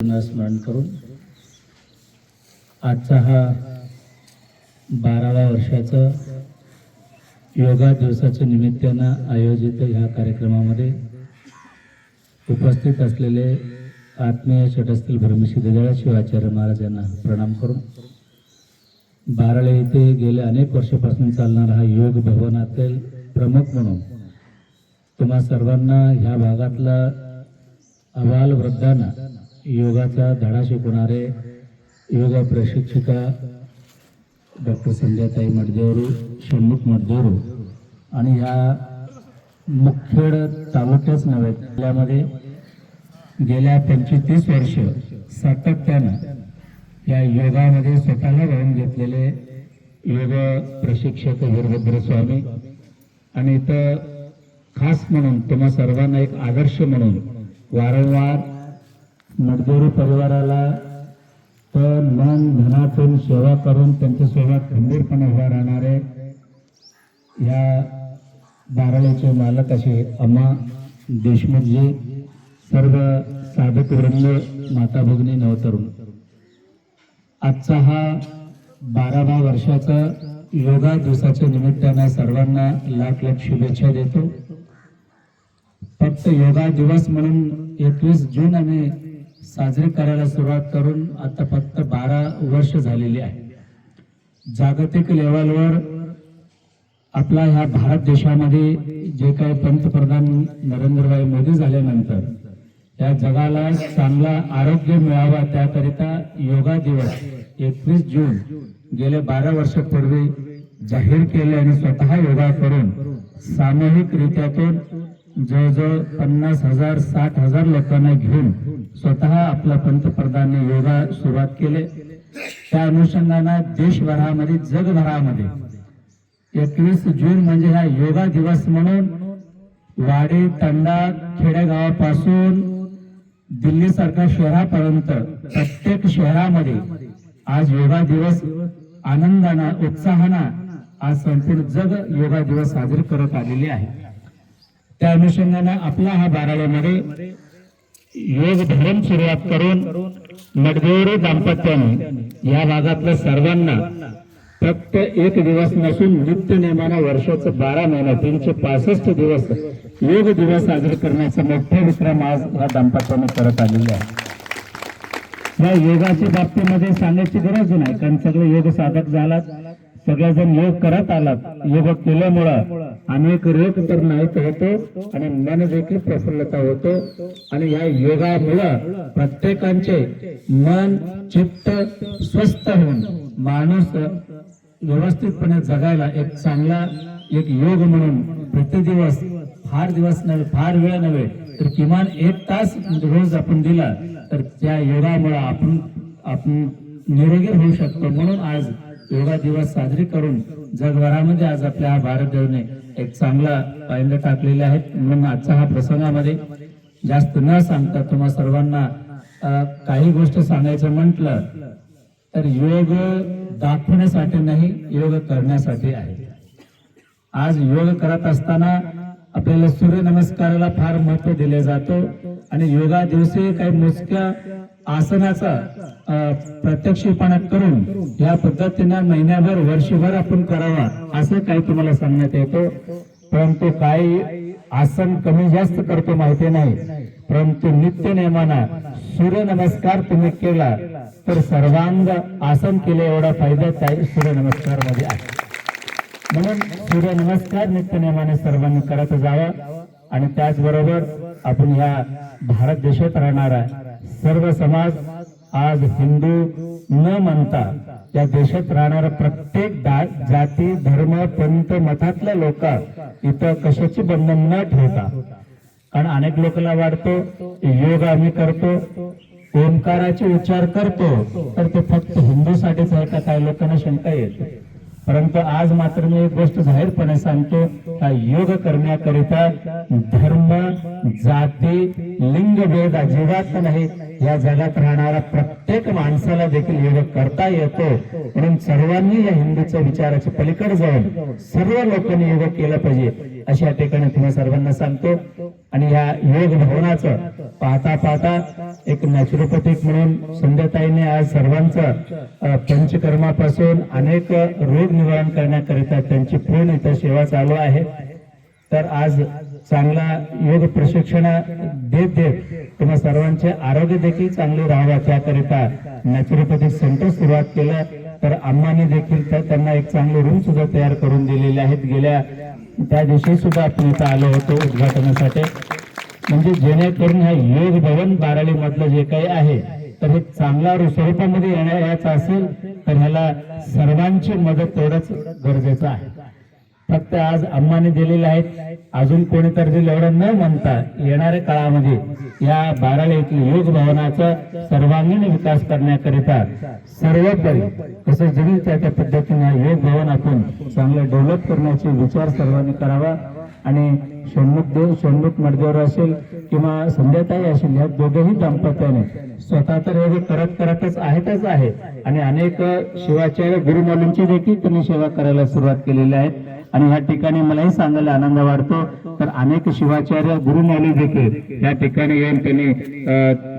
स्मरण करून आजचा हा 12व्या वर्षाचा योगा दिवसाच्या निमित्तानं आयोजित ह्या कार्यक्रमामध्ये उपस्थित असलेले आत्मीय शटस्थल ब्रह्मसिद्धेश्वर शिवाचार्य महाराज यांना प्रणाम करून बाराळे येथे गेले अनेक वर्षापासून चालणारा हा योग भवनातील प्रमुख म्हणून तुम्हा सर्वांना ह्या भागातला अबाल वृद्धांना योगाचा धडा शिकवणारे योग प्रशिक्षिका डॉक्टर संध्याताई मडदेवरू, षण्मुख मडदेवरू आणि ह्या मुखेड तालुक्याच नव्हे जिल्ह्यामध्ये गेल्या 25-30 वर्ष सातत्यानं या योगामध्ये स्वतःला वाहून घेतलेले योग प्रशिक्षक वीरभद्र स्वामी आणि इथं खास म्हणून तुम्हा सर्वांना एक आदर्श म्हणून वारंवार मडदेवरू परिवाराला तन मन धनातून सेवा करून त्यांच्यासोबत खंबीरपणे उभा राहणारे या बाराळेचे मालक असे अम्मा देशमुखजी, सर्व साधक वृंद, माता भगिनी, नवतरुण, आजचा हा 12व्या वर्षाचा योगा दिवसाच्या निमित्तानं सर्वांना लाख लाख शुभेच्छा देतो. फक्त योगा दिवस म्हणून 21 जून आम्ही साजरे करायला सुरुवात करून आता फक्त 12 वर्ष झालेली आहे. जागतिक लेवलवर आपला ह्या भारत देशामध्ये जे काही पंतप्रधान नरेंद्रभाई मोदी झाल्यानंतर या जगाला चांगला आरोग्य मिळावा त्याकरिता योगा दिवस 21 जून गेले 12 वर्षापूर्वी जाहीर केले आणि स्वतः योगा करून सामूहिकरित्यातून जवळजवळ 50,000 60,000 लोकांना घेऊन स्वतः आपला पंतप्रधानांनी योगा सुरुवात केले. त्या अनुषंगाने देशभरामध्ये जगभरामध्ये 21 जून म्हणजे हा योगा दिवस म्हणून वाडी तंडा खेडेगावापासून दिल्ली सारख्या शहरापर्यंत प्रत्येक शहरामध्ये आज योगा दिवस आनंदानं उत्साहानं आज संपूर्ण जग योगा दिवस साजरे करत आलेले आहे. त्या अनुषंगाने आपला हा बाराळेमध्ये योग धर्म सुरुवात करून मडदेवरू दाम्पत्याने या भागातल्या सर्वांना फक्त एक दिवस नसून नित्य नेमानं वर्षाचं 12 महिने 365 दिवस योग दिवस साजरे करण्याचा मोठा विक्रम आज या दाम्पत्याने करत आलेले आहे. या योगाच्या बाबतीमध्ये सांगायची गरज नाही, कारण सगळे योग साधक झालात, सगळेजण योग करत आलात. योग केल्यामुळं अनेक रोग तर नाहीत होतो आणि मन देखील प्रफुल्लता होतो आणि या योगामुळं प्रत्येकांचे मन चित्त स्वस्थ होऊन माणूस व्यवस्थितपणे जगायला एक चांगला एक योग म्हणून प्रतिदिवस फार दिवस नव्हे, फार वेळ नव्हे तर किमान 1 तास रोज आपण दिला तर त्या योगामुळे आपण निरोगी होऊ शकतो. म्हणून आज योगा दिवस साजरे करून जगभरामध्ये आज आपल्या भारत देशाने एक चांगला पायंडा टाकलेले आहेत. म्हणून आजचा हा प्रसंगामध्ये जास्त न सांगता तुम्हा सर्वांना काही गोष्ट सांगायचं म्हटलं तर योग दाखवण्यासाठी नाही, योग करण्यासाठी आहे. आज योग करत असताना आपल्याला सूर्य नमस्काराला फार महत्व दिले जातो आणि योगा दिवशी काही मोजक्या आसनाचा प्रत्यक्षपणा करून या पद्धतीने महिन्याभर वर्षभर आपण करावा असं काही तुम्हाला सांगण्यात येतो. परंतु काही आसन कमी जास्त करतो माहिती नाही, परंतु नित्य नेमाना सूर्य नमस्कार तुम्ही केला तर सर्वांग आसन केले एवढा फायदा त्या सूर्य नमस्कार मध्ये आहे. म्हणून सूर्य नमस्कार नित्य नेमाने सर्वांनी करत जावा आणि त्याचबरोबर आपण ह्या भारत देशात राहणारा सर्व समाज आज हिंदू न म्हणता या देशात राहणारा प्रत्येक जाती धर्म पंथ मतातल्या लोक इथं कशाची बंधन न ठेवता, कारण अनेक लोकांना वाटतो योग आम्ही करतो ओंकाराचे उच्चार करतो तर ते फक्त हिंदूसाठीच आहे का, काही लोकांना शंका येते. परंतु आज मात्र मी एक गोष्ट जाहीरपणे सांगतो, हा योग करण्याकरिता धर्म जाती लिंग भेद अजिबात नाही. या जगात राहणारा प्रत्येक माणसाला देखील योग करता येतो. म्हणून सर्वांनी या हिंदूच्या विचाराच्या पलीकडे जाऊन सर्व लोकांनी योग केला पाहिजे अशा या ठिकाणी तुम्हा सर्वांना सांगतो. आणि या योग भवनाचं पाहता पाहता एक नॅचरोपॅथिक म्हणून संध्याताईने आज सर्वांचं पंचकर्मापासून अनेक रोग निवारण करण्याकरिता त्यांची पूर्ण इथं सेवा चालू आहे. तर आज चांगला योग प्रशिक्षण देत देत तुम्हा सर्वांचे आरोग्य देखील चांगले राहावे त्याकरिता नॅचरोपॅथिक सेंटर सुरुवात केलं. तर अम्माने देखील त्यांना एक चांगले रूम सुद्धा तयार करून दिलेले आहेत. गेल्या त्या दिवशी सुद्धा आपण इथं आलो होतो उद्घाटनासाठी. म्हणजे जेणेकरून हा योग भवन बाराळी मधलं जे काही आहे तर हे चांगला स्वरूपामध्ये येण्याचं असेल तर ह्याला सर्वांची मदत तेवढंच गरजेचं आहे. फक्त आज अम्माने दिलेले आहेत, अजून कोणीतरी दिलं एवढं न म्हणता येणाऱ्या काळामध्ये या बाराळी येथील योग भवनाचा सर्वांगीण विकास करण्याकरिता सर्वोपरी कसं जमीन त्या पद्धतीने योग भवन आपण चांगलं डेव्हलप करण्याचे विचार सर्वांनी करावा. आणि षण्मुख मडदेवर असेल किंवा संध्याताई असेल या दोघेही दाम्पत्याने स्वतः तर हे करतच आहेतच आहे आणि अनेक शिवाचार्य गुरुमाऊलींची देखील त्यांनी सेवा करायला सुरुवात केलेली आहे. आणि या ठिकाणी मलाही सांगायला आनंद वाटतो तर अनेक शिवाचार्य गुरुमाऊली देखील या ठिकाणी येऊन त्यांनी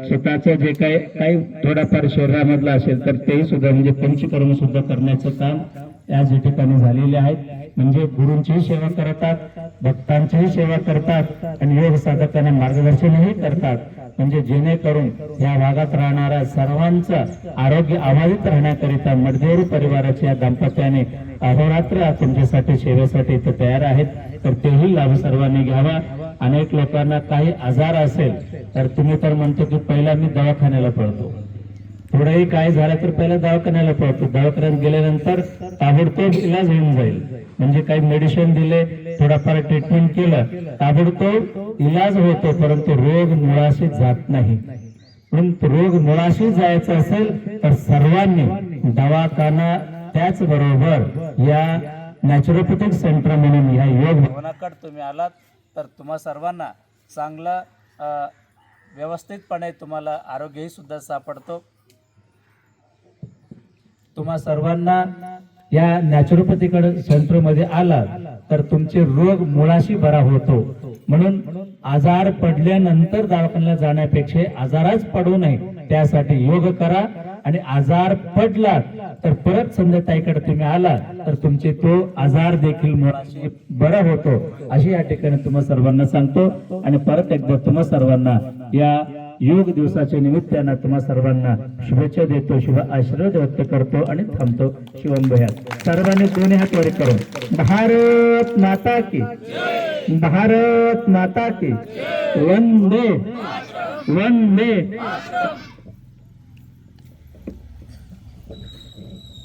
स्वतःचं जे काही थोडाफार शरीरामधला असेल तर तेही सुद्धा म्हणजे पंचकर्म सुद्धा करण्याचं काम याच ठिकाणी झालेले आहेत. म्हणजे गुरूंचीही सेवा करतात, भक्तांचीही सेवा करतात आणि योग साधकांना मार्गदर्शनही करतात. म्हणजे जेणेकरून या भागात राहणाऱ्या सर्वांचं आरोग्य अबाधित राहण्याकरिता मडदेवरी परिवाराच्या दाम्पत्याने अहोरात्र तुमच्यासाठी सेवेसाठी इथं तयार आहेत. तर तेही लाभ सर्वांनी घ्यावा. अनेक लोकांना काही आजार असेल तर तुम्ही तर म्हणतो की पहिला मी दवाखान्याला पळतो, थोडंही काय झालं तर पहिला दवाखान्याला पळतो, दवाखान्यात गेल्यानंतर ताबडतोब इलाज होऊन जाईल. म्हणजे काही मेडिसिन दिले, थोडाफार ट्रीटमेंट केलं, ताबडतोब इलाज होतो, परंतु रोग मुळाशी जात नाही. म्हणून रोग मुळाशी जायचं असेल तर सर्वांनी दवाखाना त्याचबरोबर या नॅचरोपॅथिक सेंटर म्हणून या योग भवनाकडे तुम्ही आलात तर तुम्हा सर्वांना चांगलं व्यवस्थितपणे तुम्हाला आरोग्यही सुद्धा सापडतो. तुम्हा सर्वांना या नॅचरोपॅथीकडे सेंटरमध्ये आला तर तुमचे रोग मुळाशी बरा होतो. म्हणून आजार पडल्यानंतर दवाखान्याला जाण्यापेक्षा आजारच पडू नये त्यासाठी योग करा. आणि आजार पडला तर परत संध्याताईकडे तुम्ही आला तर तुमचे तो आजार देखील मुळाशी बरा होतो अशी या ठिकाणी तुम्हा सर्वांना सांगतो. आणि परत एकदा तुम्हा सर्वांना या योग दिवसाच्या निमित्तानं तुम्हा सर्वांना शुभेच्छा देतो, शुभ आशीर्वाद व्यक्त करतो आणि थांबतो. शिवंभयात सर्वांनी दोन्ही हात वर करून भारत माता की, भारत माता की, वंदे वंदे.